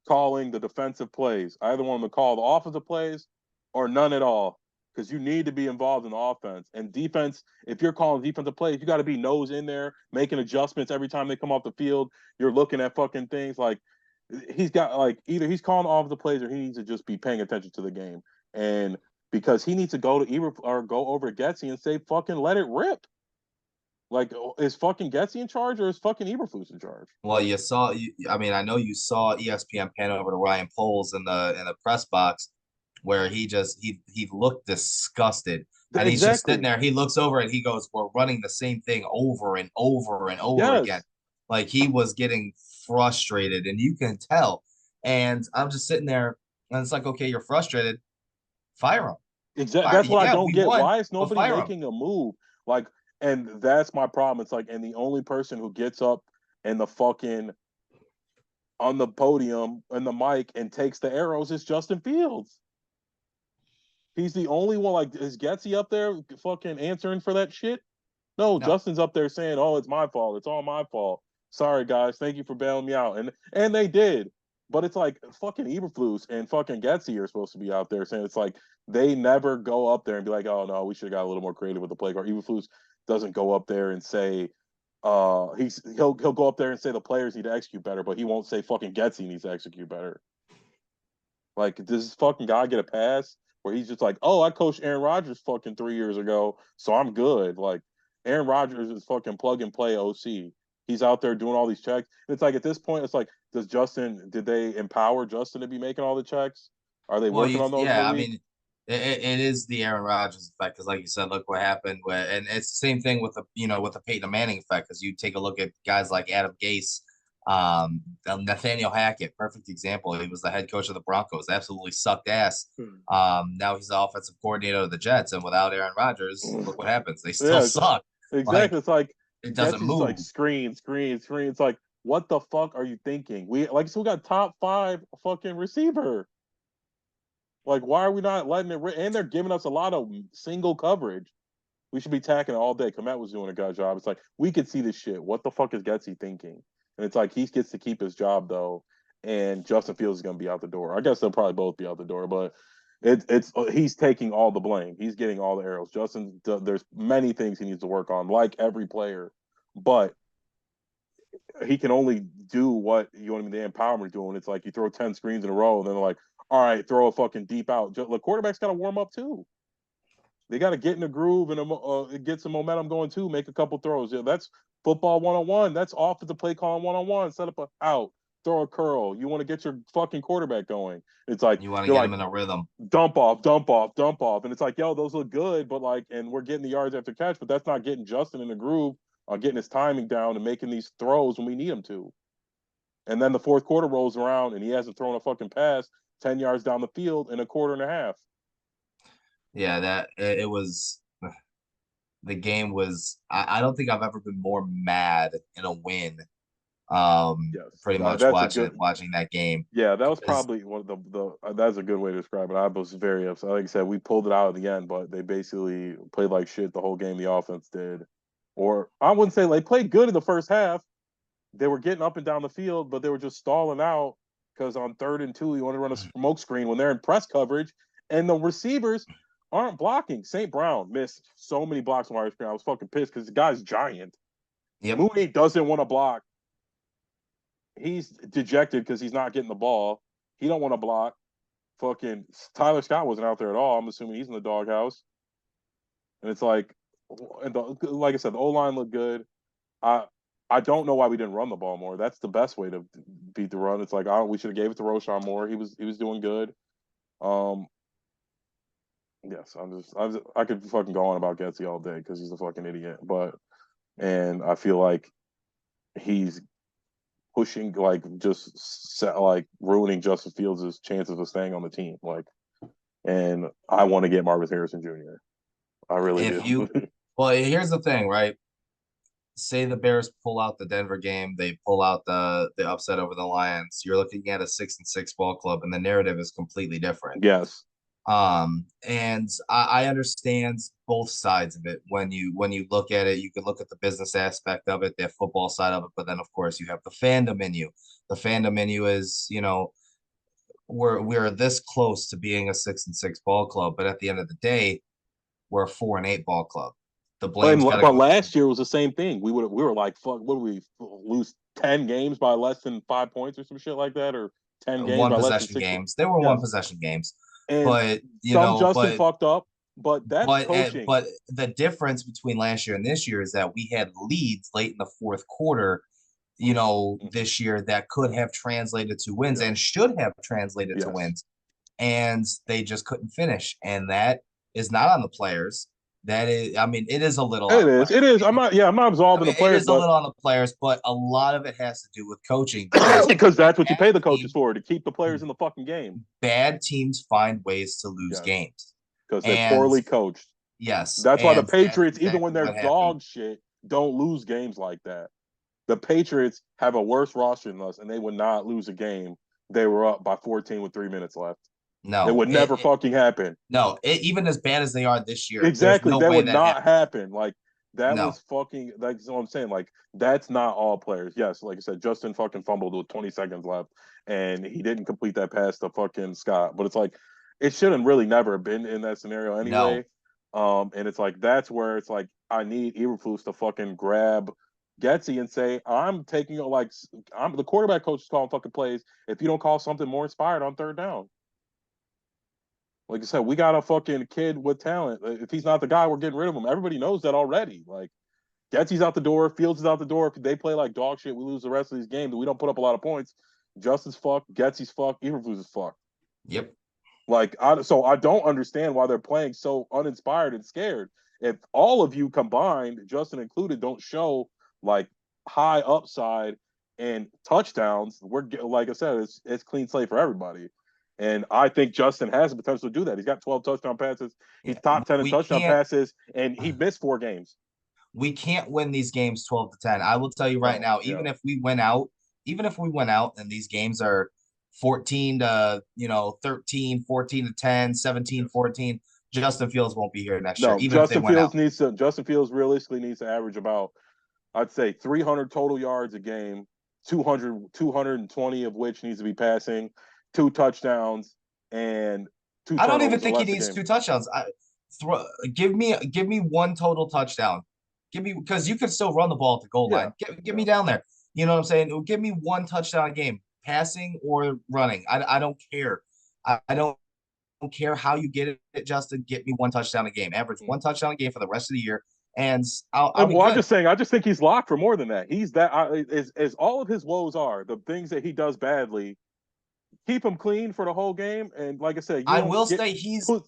calling the defensive plays. I either want him to call the offensive plays or none at all, because you need to be involved in the offense. And defense, if you're calling defensive plays, you got to be nose in there, making adjustments every time they come off the field. You're looking at fucking things like he's got like either he's calling off the plays or he needs to just be paying attention to the game. And because he needs to go to go over to Getsy and say fucking let it rip. Like, is fucking Getsy in charge or is fucking Eberflus in charge? Well, I know you saw ESPN pan over to Ryan Poles in the press box where he looked disgusted. And he's just sitting there. He looks over and he goes, we're running the same thing over and over and over again. Like he was getting frustrated and you can tell. And I'm just sitting there and it's like, okay, you're frustrated. Fire him. Exactly. That's what I don't get. Why is nobody making a move? Like, and that's my problem. It's like, and the only person who gets up and the fucking on the podium and the mic and takes the arrows is Justin Fields. He's the only one. Like, is Getsy up there fucking answering for that shit? No, No. Justin's up there saying, "Oh, it's my fault. It's all my fault. Sorry, guys. Thank you for bailing me out." And they did. But it's like fucking Eberflus and fucking Getsy are supposed to be out there saying it's like they never go up there and be like, "Oh no, we should have got a little more creative with the play card." Eberflus doesn't go up there and say, he'll go up there and say the players need to execute better, but he won't say fucking Getsy needs to execute better. Like, does this fucking guy get a pass where he's just like, "Oh, I coached Aaron Rodgers fucking 3 years ago, so I'm good." Like, Aaron Rodgers is fucking plug and play OC. He's out there doing all these checks. It's like at this point, it's like, did they empower Justin to be making all the checks? Are they Well, working on those in the I week? mean, it is the Aaron Rodgers effect because, like you said, look what happened. And it's the same thing with the Peyton Manning effect because you take a look at guys like Adam Gase, Nathaniel Hackett, perfect example. He was the head coach of the Broncos, absolutely sucked ass. Now he's the offensive coordinator of the Jets, and without Aaron Rodgers, look what happens. They still Yeah, suck. Like exactly. It's like it doesn't Getsy's like move. screen, screen, screen. It's like, what the fuck are you thinking? So we got top 5 fucking receiver. Like, why are we not letting it? And they're giving us a lot of single coverage. We should be tacking it all day. Komet was doing a good job. It's like we could see this shit. What the fuck is Getsy thinking? And it's like he gets to keep his job though, and Justin Fields is going to be out the door. I guess they'll probably both be out the door, but it's he's taking all the blame. He's getting all the arrows. Justin, there's many things he needs to work on, like every player, but he can only do what you want him the empowerment doing. It's like you throw 10 screens in a row, and then they're like, all right, throw a fucking deep out. The quarterback's got to warm up too. They got to get in the groove and get some momentum going too. Make a couple throws. Yeah, that's football 101. That's off of the play calling 101. Set up a out, throw a curl. You want to get your fucking quarterback going. It's like You want to you're get like him in a rhythm. dump off, dump off, dump off, and it's like, yo, those look good, but like, and we're getting the yards after catch, but that's not getting Justin in the groove on getting his timing down and making these throws when we need him to. And then the fourth quarter rolls around and he hasn't thrown a fucking pass 10 yards down the field in a quarter and a half. Yeah, that it was. The game was. I don't think I've ever been more mad in a win. Yes, Pretty much that's a good. watching that game Yeah, that was because probably one of the. That's a good way to describe it. I was very upset. Like I said, we pulled it out at the end, but they basically played like shit the whole game. The offense did, or I wouldn't say they played good in the first half. They were getting up and down the field, but they were just stalling out because on 3rd and 2, you want to run a smoke screen when they're in press coverage, and the receivers aren't blocking. St. Brown missed so many blocks on wide screen. I was fucking pissed because the guy's giant. yep, Mooney doesn't want to block. He's dejected because he's not getting the ball. He don't want to block. Fucking Tyler Scott wasn't out there at all. I'm assuming he's in the doghouse. And it's like, like I said, the O line looked good. I I don't know why we didn't run the ball more. That's the best way to beat the run. It's like, we should have gave it to Roshan more. He was doing good. Um, yes, I could fucking go on about Getsy all day because he's a fucking idiot. And I feel like he's pushing, like, like ruining Justin Fields' chances of staying on the team. Like, and I want to get Marvin Harrison Jr. I really if do. you well, here's the thing, right? Say the Bears pull out the Denver game, they pull out the upset over the Lions. You're looking at a 6-6 ball club, and the narrative is completely different. Yes. And I understand both sides of it. When you look at it, you can look at the business aspect of it, the football side of it, but then of course you have the fandom in you. The fandom in you is, we're this close to being a 6-6 ball club, but at the end of the day, we're a 4-8 ball club. The blame's got to But go. last year was the same thing. We were like, fuck, what did we lose 10 games by less than 5 points or some shit like that, or 10 games One by less than possession 60? games. They were one Yes. possession games, And but some Justin fucked up, but that's coaching. but the difference between last year and this year is that we had leads late in the fourth quarter. This year that could have translated to wins and should have translated to Yes. wins, and they just couldn't finish. And that is not on the players. That is, I mean, it is a little on It the is. players. It is. I'm not I absolving the mean, it players, is a but little on the players, but a lot of it has to do with coaching because because that's what you pay bad the coaches teams, for, to keep the players in the fucking game. bad teams find ways to lose Yes. games. Because they're And poorly coached. yes, That's why the and that's Patriots, even when exactly they're what happened. dog shit, don't lose games like that. the Patriots have a worse roster than us, and they would not lose a game. They were up by 14 with 3 minutes left. It No, would never fucking happen. no, even as bad as they are this year, there's Exactly. no That way would that not happens. happen. Like that No, was fucking that's what I'm saying. Like that's not all players. Yes, like I said, Justin fucking fumbled with 20 seconds left and he didn't complete that pass to fucking Scott. But it's like it shouldn't really never have been in that scenario no. anyway. And it's like that's where it's like I need Eberflus to fucking grab Getsy and say, I'm taking like I'm the quarterback coach is calling fucking plays. If you don't call something more inspired on third down. Like I said, we got a fucking kid with talent. If he's not the guy, we're getting rid of him. Everybody knows that already. Like Getsy's out the door, Fields is out the door. If they play like dog shit, we lose the rest of these games. We don't put up a lot of points. Justin's fucked, Getsy's fucked, Eberflus is fucked. Yep. Like so I don't understand why they're playing so uninspired and scared. If all of you combined, Justin included, don't show like high upside and touchdowns, we're like I said, it's clean slate for everybody. And I think Justin has the potential to do that. He's got 12 touchdown passes. He's Yeah. top 10 in We touchdown can't passes, and he missed 4 games. we can't win these games 12-10. I will tell you right No, now, yeah, even if we went out and these games are 14 to, 13, 14 to 10, 17, yes. 14, Justin Fields won't be here next year, No, even if they went out. Justin Fields realistically needs to average about I'd say 300 total yards a game, 220 of which needs to be passing, 2 touchdowns, and two I don't even turnovers or think he less a needs game. 2 touchdowns. Give me one total touchdown. Give me because you can still run the ball at the goal Yeah, line. Get yeah. me down there. You know what I'm saying? Give me one touchdown a game, passing or running. I don't care. I don't care how you get it, Justin. Get me one touchdown a game. Average one touchdown a game for the rest of the year, and I'll And be well, I'm good. just saying, I just think he's locked for more than that. He's that as all of his woes are the things that he does badly. Keep him clean for the whole game, and like I said, you I don't will get say put.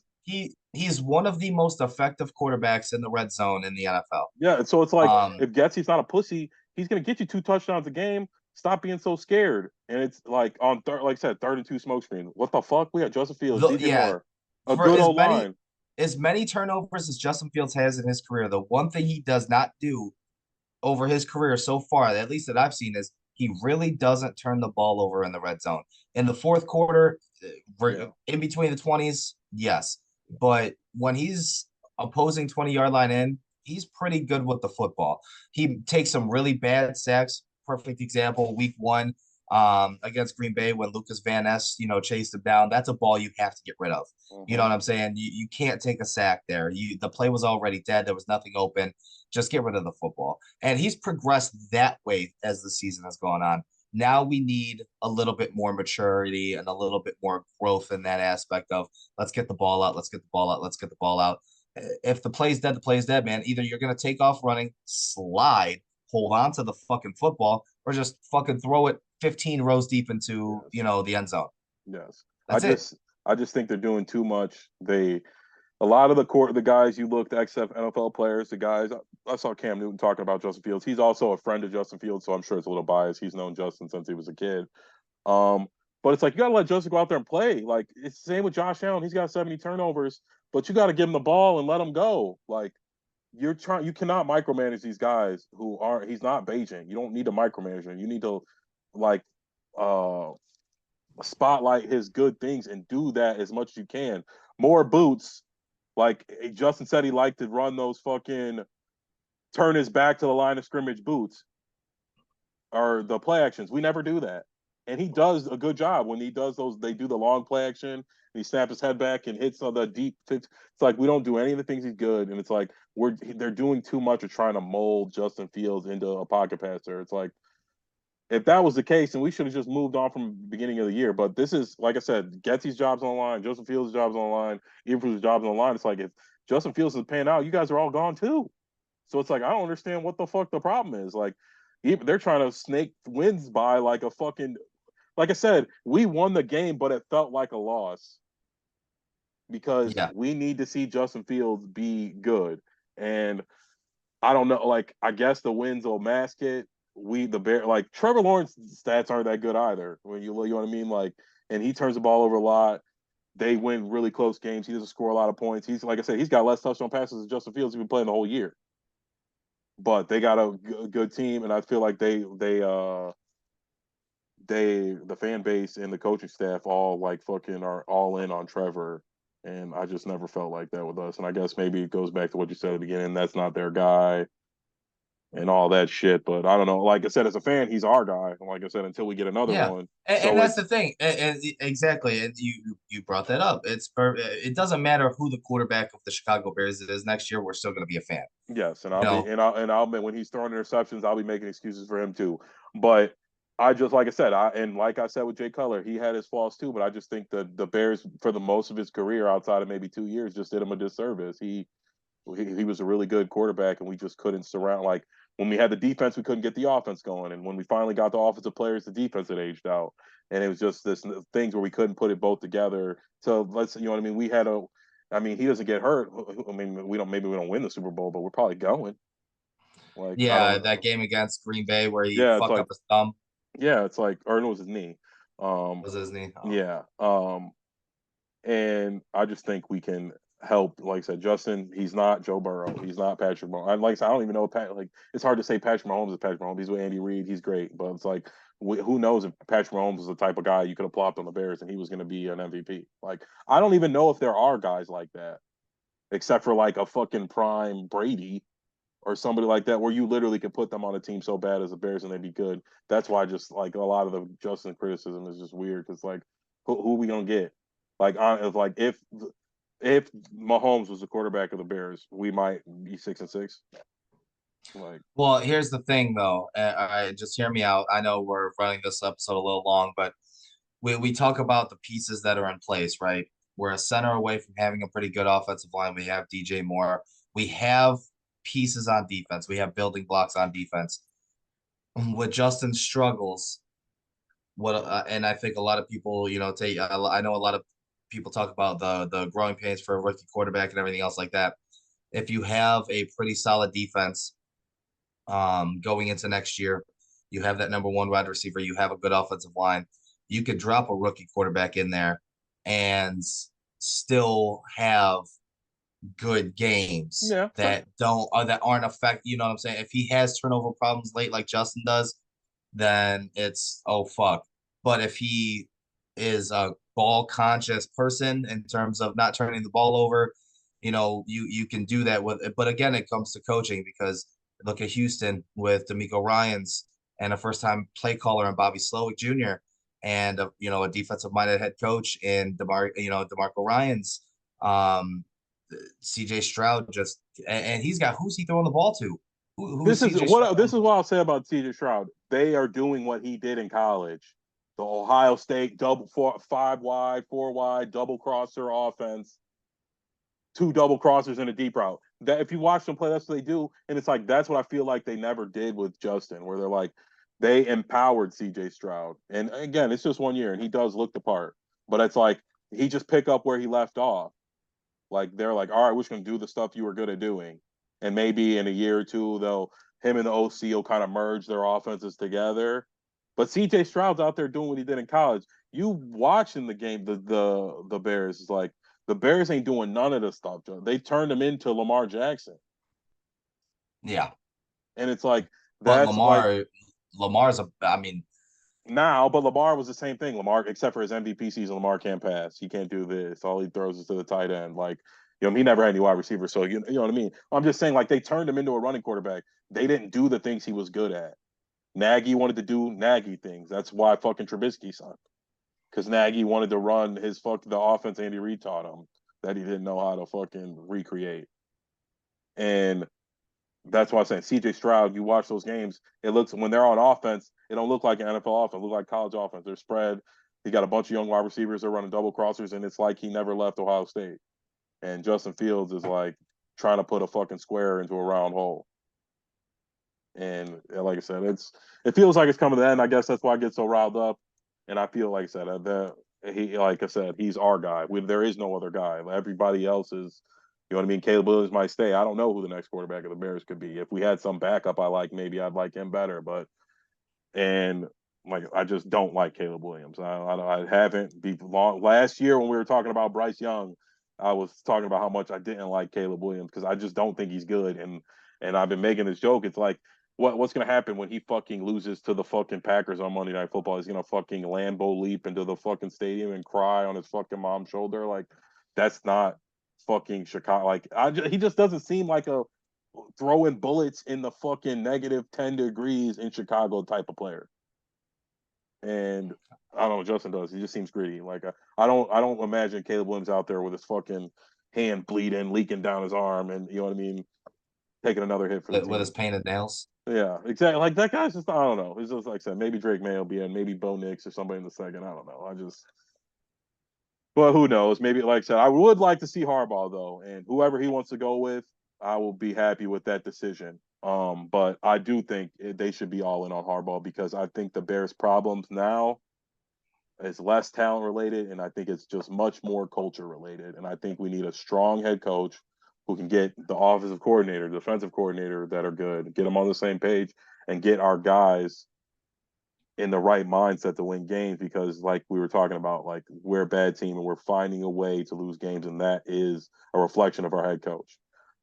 he's one of the most effective quarterbacks in the red zone in the NFL. Yeah, and so it's like Um, if Getsy's not a pussy, he's gonna get you 2 touchdowns a game. Stop being so scared. And it's like on third, like I said, third and two smoke screen. What the fuck? We got Joseph Fields, DJ yeah, Moore, a for good old line. as many turnovers as Justin Fields has in his career, the one thing he does not do over his career so far, at least that I've seen, is he really doesn't turn the ball over in the red zone. In the fourth quarter, Yeah. in between the 20s, yes. But when he's opposing 20-yard line in, he's pretty good with the football. He takes some really bad sacks. Perfect example, week one against Green Bay when Lucas Van Ness, chased him down. That's a ball you have to get rid of. You know Mm-hmm. what I'm saying? You can't take a sack there. The play was already dead. There was nothing open. Just get rid of the football. And he's progressed that way as the season has gone on. Now we need a little bit more maturity and a little bit more growth in that aspect of let's get the ball out, let's get the ball out, let's get the ball out. If the play's dead, the play's dead, man. Either you're gonna take off running, slide, hold on to the fucking football, or just fucking throw it 15 rows deep into, Yes. the end zone. Yes. I That's it. just I just think they're doing too much. A lot of the guys you look, the XF NFL players, the guys I saw Cam Newton talking about Justin Fields. He's also a friend of Justin Fields, so I'm sure it's a little biased. He's known Justin since he was a kid. Um, but it's like you gotta let Justin go out there and play. Like it's the same with Josh Allen. He's got 70 turnovers, but you gotta give him the ball and let him go. Like you cannot micromanage these guys who aren't he's not Beijing. You don't need to micromanage him. You need to like uh spotlight his good things and do that as much as you can. More boots. Like Justin said he liked to run those fucking turn his back to the line of scrimmage boots or the play actions. We never do that. And he does a good job when he does those. They do the long play action. And he snaps his head back and hits on the deep. It's like we don't do any of the things he's good, and it's like they're doing too much of trying to mold Justin Fields into a pocket passer. It's like if that was the case, then we should have just moved on from the beginning of the year. But this is like I said, Getsy's job's on the line, Justin Fields' job's on the line, Eberflus' job's on the line. It's like if Justin Fields is paying out, you guys are all gone too. So it's like I don't understand what the fuck the problem is. Like they're trying to snake wins by like a fucking like I said, we won the game, but it felt like a loss because Yeah. we need to see Justin Fields be good. And I don't know, like I guess the wins will mask it. We the bear like Trevor Lawrence stats aren't that good either. When you know what I mean, like, and he turns the ball over a lot. They win really close games. He doesn't score a lot of points. He's like I said, he's got less touchdown passes than Justin Fields even playing the whole year. but they got a good team, and I feel like the fan base and the coaching staff all like fucking are all in on Trevor. And I just never felt like that with us. And I guess maybe it goes back to what you said at the beginning. That's not their guy and all that shit. But I don't know. Like I said, as a fan, he's our guy. And like I said, until we get another Yeah, one. and So that's the it's thing. Exactly, and you brought that up. It doesn't matter who the quarterback of the Chicago Bears it is next year. We're still going to be a fan. yes, and You know, I'll admit when he's throwing interceptions, I'll be making excuses for him too. But I just like I said, like I said with Jay Cutler, he had his flaws too. But I just think the Bears for the most of his career, outside of maybe 2 years, just did him a disservice. He was a really good quarterback, and we just couldn't surround. Like when we had the defense, we couldn't get the offense going, and when we finally got the offensive players, the defense had aged out, and it was just this things where we couldn't put it both together. So let's, you know what I mean? We had a, I mean, he doesn't get hurt. I mean, maybe we don't win the Super Bowl, but we're probably going. Like I don't yeah, that know. game against Green Bay where he Yeah, it's fucked like up his thumb it's like, or it was his knee. Um, was his knee. Oh. yeah. And I just think we can help. Like I said, Justin, he's not Joe Burrow. He's not Patrick Mahomes. Like I said, I don't even know like it's hard to say Patrick Mahomes is Patrick Mahomes. He's with Andy Reid. He's great, but it's like who knows if Patrick Mahomes is the type of guy you could have plopped on the Bears and he was going to be an MVP. Like I don't even know if there are guys like that, except for like a fucking prime Brady or somebody like that, where you literally can put them on a team so bad as the Bears and they'd be good. That's why just like a lot of the Justin criticism is just weird because like who are we gonna get? Like on if Mahomes was the quarterback of the Bears, we might be 6-6. Like Well, here's the thing, though. I just hear me out. I know we're running this episode a little long, but we talk about the pieces that are in place, right? We're a center away from having a pretty good offensive line. We have DJ Moore. We have pieces on defense. We have building blocks on defense. With Justin struggles, and I think a lot of people, take. I know a lot of people talk about the growing pains for a rookie quarterback and everything else like that. If you have a pretty solid defense, going into next year, you have that number one wide receiver. You have a good offensive line. You could drop a rookie quarterback in there and still have good games yeah, that aren't affect. You know what I'm saying? If he has turnover problems late like Justin does, then it's oh fuck. But if he is a ball conscious person in terms of not turning the ball over, you can do that with it. But again, it comes to coaching because look at Houston with D'Amico Ryans and a first time play caller and Bobby Slowick Jr. and a defensive minded head coach in DeMarco Ryans. CJ Stroud and he's got who's he throwing the ball to? Who's CJ Stroud throwing this the is ball? what I'll say about CJ Stroud. They are doing what he did in college. The Ohio State double four, 5 wide, 4 wide, double crosser offense, 2 double crossers in a deep route. That if you watch them play, that's what they do. And it's like that's what I feel like they never did with Justin, where they're like they empowered CJ Stroud. And again, it's just 1 year and he does look the part. But it's like he just pick up where he left off. Like they're like, all right, we're just gonna do the stuff you were good at doing. And maybe in a year or two, they'll him and the OC will kind of merge their offenses together. But CJ Stroud's out there doing what he did in college. You watching the game, the Bears is like the Bears ain't doing none of this stuff. Joe. They turned him into Lamar Jackson, Yeah, and it's like but that's like Lamar's I mean, now. But Lamar was the same thing. Lamar, except for his MVP season, Lamar can't pass. He can't do this. All he throws is to the tight end. Like he never had any wide receiver. So you know what I mean. I'm just saying, like they turned him into a running quarterback. They didn't do the things he was good at. Nagy wanted to do Nagy things. That's why fucking Trubisky sucked. Because Nagy wanted to run the offense Andy Reid taught him that he didn't know how to fucking recreate. And that's why I'm saying CJ Stroud, you watch those games, it looks when they're on offense, it don't look like an NFL offense, it look like college offense. They're spread. He got a bunch of young wide receivers that are running double crossers, and it's like he never left Ohio State. And Justin Fields is like trying to put a fucking square into a round hole. And like I said, it feels like it's coming to the end. I guess that's why I get so riled up. And I feel like I said that like I said, he's our guy. There is no other guy. Everybody else is, you know what I mean. Caleb Williams might stay. I don't know who the next quarterback of the Bears could be. If we had some backup, maybe I'd like him better. But and like I just don't like Caleb Williams. I haven't be long. Last year when we were talking about Bryce Young, I was talking about how much I didn't like Caleb Williams because I just don't think he's good. And And I've been making this joke. It's like, what's gonna happen when he fucking loses to the fucking Packers on Monday Night Football? He's gonna fucking Lambo leap into the fucking stadium and cry on his fucking mom's shoulder. Like, that's not fucking Chicago. Like, he just doesn't seem like a throwing bullets in the fucking -10 degrees in Chicago type of player. And I don't know, Justin does. He just seems greedy. Like, I don't imagine Caleb Williams out there with his fucking hand bleeding, leaking down his arm, and you know what I mean, taking another hit for the with his team. painted nails. Yeah, exactly. Like, that guy's just, I don't know. He's just, like I said, maybe Drake May will be in, maybe Bo Nix or somebody in the second. I don't know. But who knows? Maybe, like I said, I would like to see Harbaugh though, and whoever he wants to go with, I will be happy with that decision. But I do think they should be all in on Harbaugh because I think the Bears' problems now is less talent related, and I think it's just much more culture related. And I think we need a strong head coach who can get the offensive coordinator, defensive coordinator that are good, get them on the same page, and get our guys in the right mindset to win games. Because, like we were talking about, like, we're a bad team and we're finding a way to lose games, and that is a reflection of our head coach.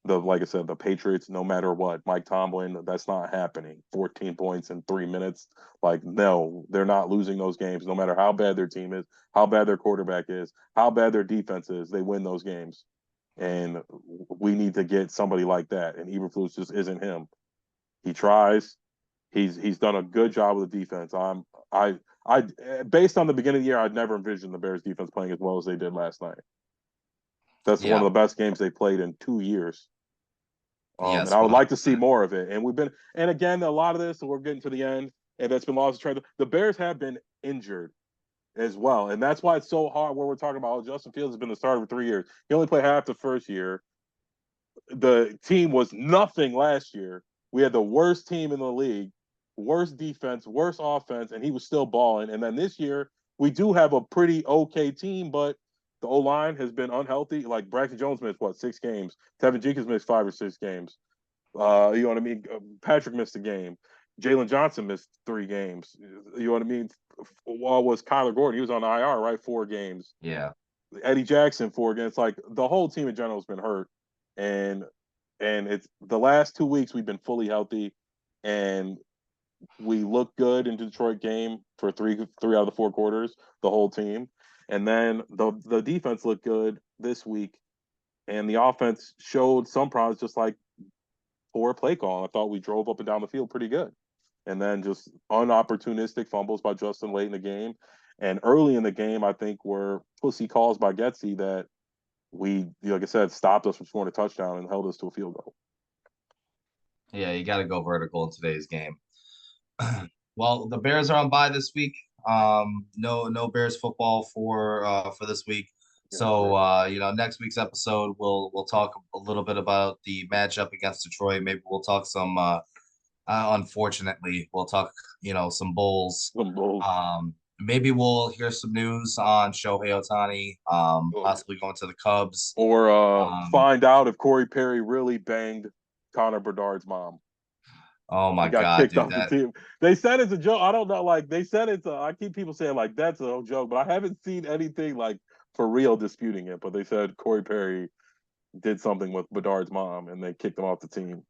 Like I said, the Patriots, no matter what, Mike Tomlin, that's not happening. 14 points in 3 minutes. Like, no, they're not losing those games, no matter how bad their team is, how bad their quarterback is, how bad their defense is. They win those games. And we need to get somebody like that. And Eberflus just isn't him. He tries. He's done a good job with the defense. I based on the beginning of the year, I'd never envisioned the Bears defense playing as well as they did last night. That's one of Yeah. the best games they played in 2 years. And Yes, I would like to see 100%. more of it. And again, a lot of this, we're getting to the end, and that's been lost to trade. The Bears have been injured as well. And that's why it's so hard when we're talking about, Justin Fields has been the starter for 3 years. He only played half the first year. The team was nothing last year. We had the worst team in the league, worst defense, worst offense, and he was still balling. And then this year, we do have a pretty okay team, but the O line has been unhealthy. Like, Braxton Jones missed 6 games. Tevin Jenkins missed 5 or 6 games. You know what I mean? Patrick missed a game. Jalen Johnson missed 3 games. You know what I mean? Was Kyler Gordon? He was on IR, right? 4 games. Yeah. Eddie Jackson 4 games. Like, the whole team in general has been hurt, and it's the last 2 weeks we've been fully healthy, and we look good in the Detroit game for three out of the 4 quarters, the whole team, and then the defense looked good this week, and the offense showed some problems, just like poor play call. I thought we drove up and down the field pretty good, and then just unopportunistic fumbles by Justin late in the game, and early in the game I think were pussy calls by Getsy that like I said, stopped us from scoring a touchdown and held us to a field goal. Yeah, you got to go vertical in today's game. Well, the Bears are on bye this week. No Bears football for this week. Yeah, So right. next week's episode we'll talk a little bit about the matchup against Detroit. Maybe we'll talk some unfortunately, we'll talk, some Bulls. Some bull. Maybe we'll hear some news on Shohei Ohtani, Oh, yeah. possibly going to the Cubs. Or Um, find out if Corey Perry really banged Connor Bedard's mom oh my and got God, kicked dude, off the that team. They said it's a joke. I don't know. Like, they said I keep people saying, like, that's a joke, but I haven't seen anything, like, for real disputing it. But they said Corey Perry did something with Bedard's mom and they kicked him off the team.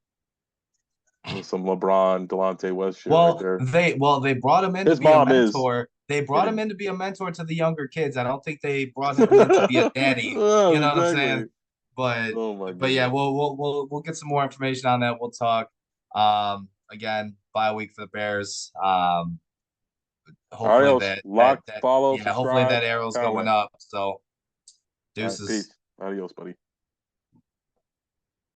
It was some LeBron, Delonte West shit right there. they brought him in to His be a mom is mentor. They brought pretty. him in to be a mentor to the younger kids. I don't think they brought him in to be a daddy. You Oh, know what I'm exactly. saying? But Oh my but yeah, goodness. we'll get some more information on that. We'll talk. Again, bye week for the Bears. Hopefully Adios. Lock, follow, hopefully subscribe, that arrow's going comment. up. So All right, deuces. peace. Adios, buddy.